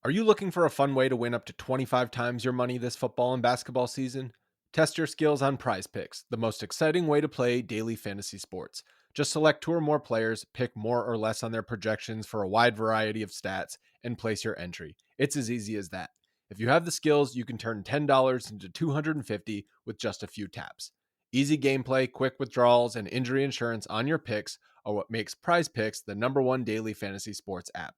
Are you looking for a fun way to win up to 25 times your money this football and basketball season? Test your skills on Prize Picks, the most exciting way to play daily fantasy sports. Just select two or more players, pick more or less on their projections for a wide variety of stats, and place your entry. It's as easy as that. If you have the skills, you can turn $10 into $250 with just a few taps. Easy gameplay, quick withdrawals, and injury insurance on your picks are what makes Prize Picks the #1 daily fantasy sports app.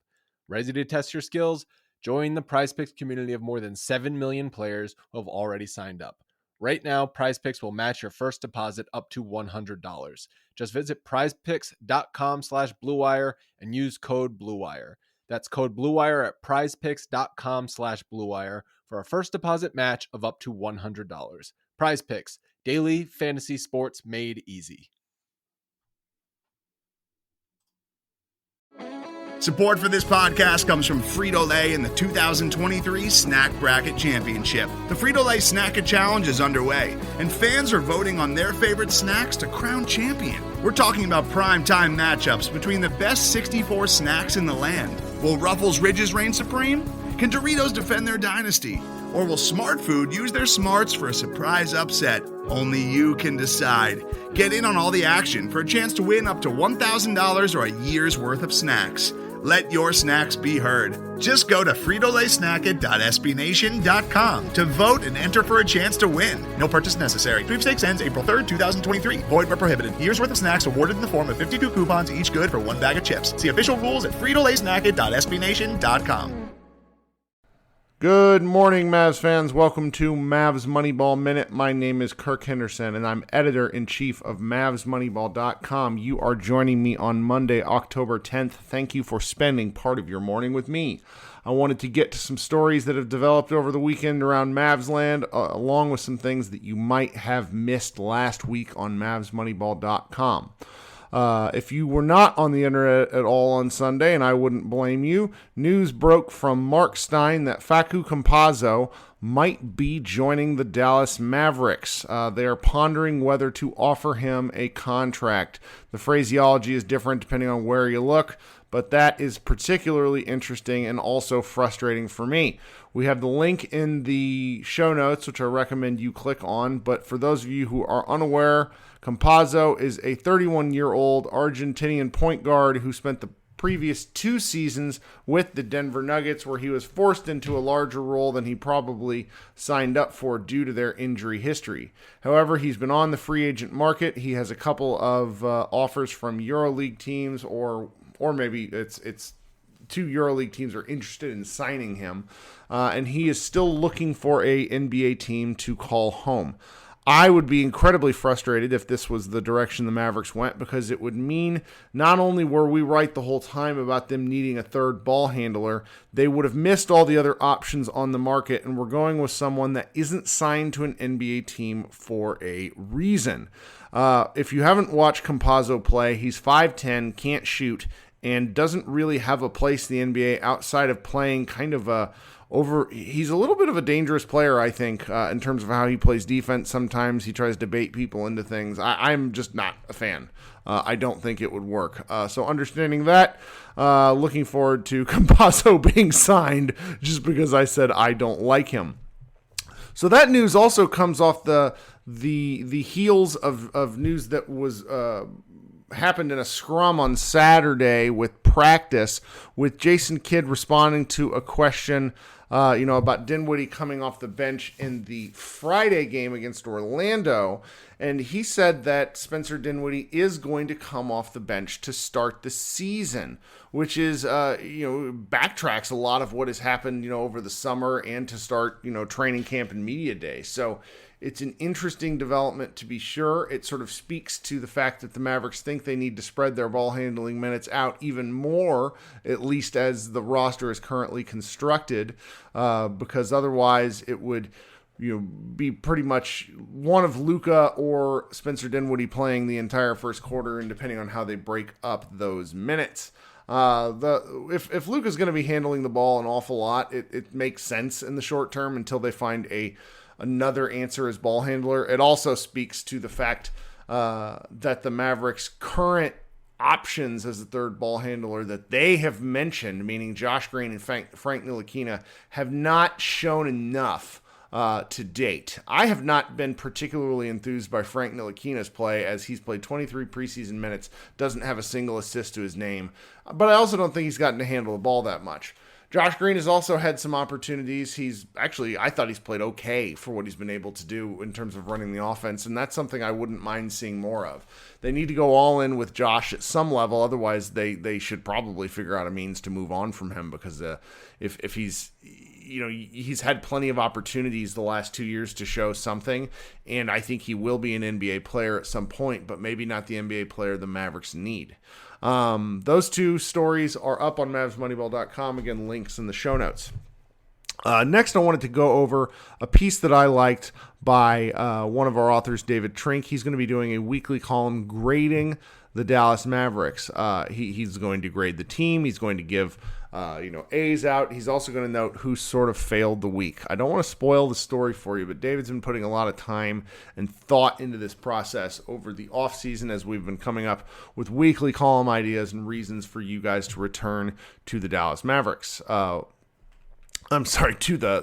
Ready to test your skills? Join the PrizePicks community of more than 7 million players who have already signed up. Right now, PrizePicks will match your first deposit up to $100. Just visit prizepicks.com/bluewire and use code BLUEWIRE. That's code BLUEWIRE at prizepicks.com/bluewire for a first deposit match of up to $100. PrizePicks, daily fantasy sports made easy. Support for this podcast comes from Frito-Lay and the 2023 Snack Bracket Championship. The Frito-Lay Snack Challenge is underway, and fans are voting on their favorite snacks to crown champion. We're talking about prime-time matchups between the best 64 snacks in the land. Will Ruffles Ridges reign supreme? Can Doritos defend their dynasty? Or will Smart Food use their smarts for a surprise upset? Only you can decide. Get in on all the action for a chance to win up to $1,000 or a year's worth of snacks. Let your snacks be heard. Just go to fritolaysnacket.sbnation.com to vote and enter for a chance to win. No purchase necessary. Sweepstakes ends April 3rd, 2023. Void where prohibited. Year's worth of snacks awarded in the form of 52 coupons, each good for one bag of chips. See official rules at fritolaysnacket.sbnation.com. Good morning, Mavs fans. Welcome to Mavs Moneyball Minute. My name is Kirk Henderson, and I'm editor-in-chief of MavsMoneyball.com. You are joining me on Monday, October 10th. Thank you for spending part of your morning with me. I wanted to get to some stories that have developed over the weekend around Mavsland, along with some things that you might have missed last week on MavsMoneyball.com. If you were not on the internet at all on Sunday, and I wouldn't blame you, news broke from Mark Stein that Facu Campazzo might be joining the Dallas Mavericks. They are pondering whether to offer him a contract. The phraseology is different depending on where you look, but that is particularly interesting and also frustrating for me. We have the link in the show notes, which I recommend you click on, but for those of you who are unaware, Campazzo is a 31-year-old Argentinian point guard who spent the previous 2 seasons with the Denver Nuggets, where he was forced into a larger role than he probably signed up for due to their injury history. However, he's been on the free agent market. He has a couple of offers from EuroLeague teams, or maybe it's 2 EuroLeague teams are interested in signing him, and he is still looking for a NBA team to call home. I would be incredibly frustrated if this was the direction the Mavericks went, because it would mean not only were we right the whole time about them needing a third ball handler, they would have missed all the other options on the market, and we're going with someone that isn't signed to an NBA team for a reason. If you haven't watched Campazzo play, he's 5'10", can't shoot, and doesn't really have a place in the NBA outside of playing kind of he's a little bit of a dangerous player, I think, in terms of how he plays defense. Sometimes he tries to bait people into things. I'm just not a fan. I don't think it would work. So understanding that, looking forward to Campazzo being signed just because I said I don't like him. So that news also comes off the heels of news that was happened in a scrum on Saturday with practice, with Jason Kidd responding to a question about Dinwiddie coming off the bench in the Friday game against Orlando. And he said that Spencer Dinwiddie is going to come off the bench to start the season, which is, backtracks a lot of what has happened, over the summer and to start, training camp and media day. So it's an interesting development, to be sure. It sort of speaks to the fact that the Mavericks think they need to spread their ball handling minutes out even more, at least as the roster is currently constructed, because otherwise it would be pretty much one of Luka or Spencer Dinwiddie playing the entire first quarter, and depending on how they break up those minutes. If Luka's going to be handling the ball an awful lot, it makes sense in the short term until they find another answer as ball handler. It also speaks to the fact that the Mavericks' current options as a third ball handler that they have mentioned, meaning Josh Green and Frank Ntilikina, have not shown enough to date. I have not been particularly enthused by Frank Ntilikina's play, as he's played 23 preseason minutes, doesn't have a single assist to his name, but I also don't think he's gotten to handle the ball that much. Josh Green has also had some opportunities. I thought he's played okay for what he's been able to do in terms of running the offense, and that's something I wouldn't mind seeing more of. They need to go all in with Josh at some level, otherwise they should probably figure out a means to move on from him, because if he's had plenty of opportunities the last 2 years to show something, and I think he will be an NBA player at some point, but maybe not the NBA player the Mavericks need. Those two stories are up on mavsmoneyball.com. Again, links in the show notes. Next, I wanted to go over a piece that I liked by one of our authors, David Trink. He's going to be doing a weekly column grading the Dallas Mavericks. He's going to grade the team. He's going to give A's out. He's also going to note who sort of failed the week. I don't want to spoil the story for you, but David's been putting a lot of time and thought into this process over the offseason as we've been coming up with weekly column ideas and reasons for you guys to return to the Dallas Mavericks. To the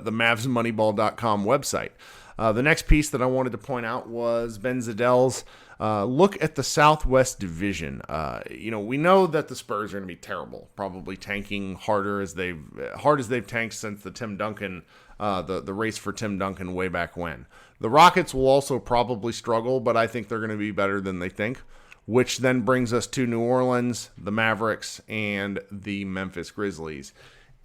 mavsmoneyball.com website. The next piece that I wanted to point out was Ben Zadel's look at the Southwest Division. We know that the Spurs are going to be terrible, probably tanking hard as they've tanked since the Tim Duncan, the race for Tim Duncan way back when. The Rockets will also probably struggle, but I think they're going to be better than they think, which then brings us to New Orleans, the Mavericks, and the Memphis Grizzlies.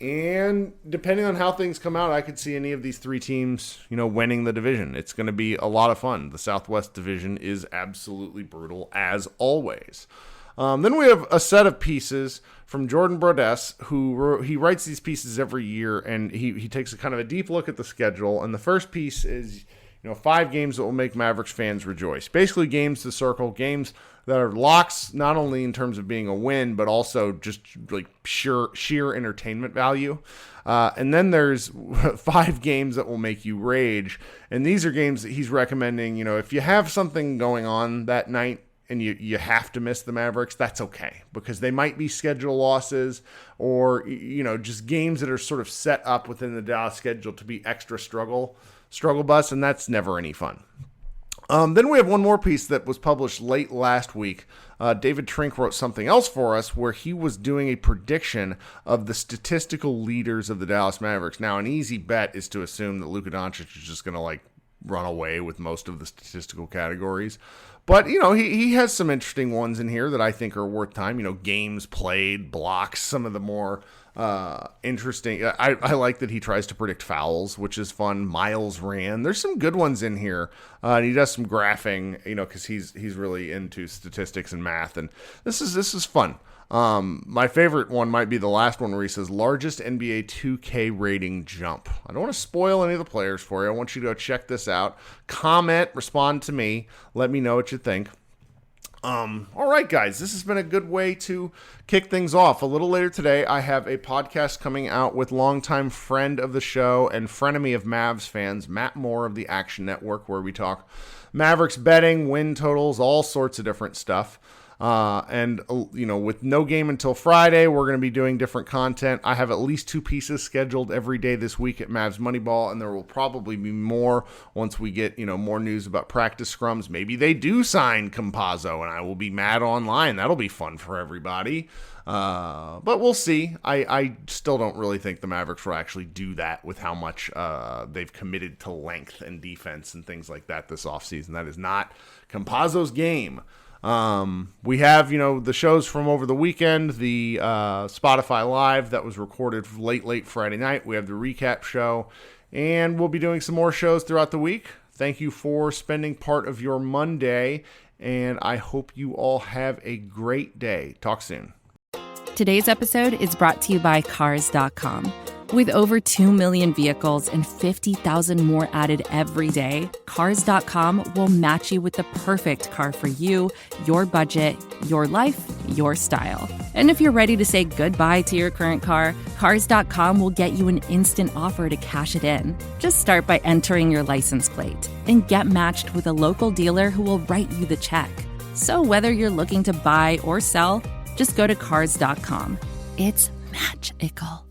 And depending on how things come out, I could see any of these three teams, winning the division. It's going to be a lot of fun. The Southwest Division is absolutely brutal, as always. Then we have a set of pieces from Jordan Brodess, he writes these pieces every year, and he takes a kind of a deep look at the schedule. And the first piece is, 5 games that will make Mavericks fans rejoice. Basically, games to circle, games that are locks, not only in terms of being a win, but also just like sheer entertainment value. And then there's 5 games that will make you rage. And these are games that he's recommending, if you have something going on that night and you have to miss the Mavericks, that's okay, because they might be schedule losses or, just games that are sort of set up within the Dallas schedule to be extra struggle bus, and that's never any fun. Then we have one more piece that was published late last week. David Trink wrote something else for us where he was doing a prediction of the statistical leaders of the Dallas Mavericks. Now, an easy bet is to assume that Luka Doncic is just going to run away with most of the statistical categories. But, he has some interesting ones in here that I think are worth time. Games played, blocks, some of the more interesting. I like that he tries to predict fouls, which is fun. Miles ran. There's some good ones in here. And he does some graphing, because he's really into statistics and math. And this is fun. My favorite one might be the last one where he says largest NBA 2K rating jump. I don't want to spoil any of the players for you. I want you to go check this out. Comment, respond to me. Let me know what you think. All right, guys, this has been a good way to kick things off. A little later today, I have a podcast coming out with longtime friend of the show and frenemy of Mavs fans, Matt Moore of the Action Network, where we talk Mavericks betting, win totals, all sorts of different stuff. With no game until Friday, we're going to be doing different content. I have at least 2 pieces scheduled every day this week at Mavs Moneyball, and there will probably be more once we get, more news about practice scrums. Maybe they do sign Campazzo, and I will be mad online. That'll be fun for everybody. But we'll see. I still don't really think the Mavericks will actually do that with how much they've committed to length and defense and things like that this offseason. That is not Campazzo's game. We have, the shows from over the weekend, the Spotify Live that was recorded late Friday night. We have the recap show, and we'll be doing some more shows throughout the week. Thank you for spending part of your Monday, and I hope you all have a great day. Talk soon. Today's episode is brought to you by Cars.com. With over 2 million vehicles and 50,000 more added every day, Cars.com will match you with the perfect car for you, your budget, your life, your style. And if you're ready to say goodbye to your current car, Cars.com will get you an instant offer to cash it in. Just start by entering your license plate and get matched with a local dealer who will write you the check. So whether you're looking to buy or sell, just go to Cars.com. It's magical.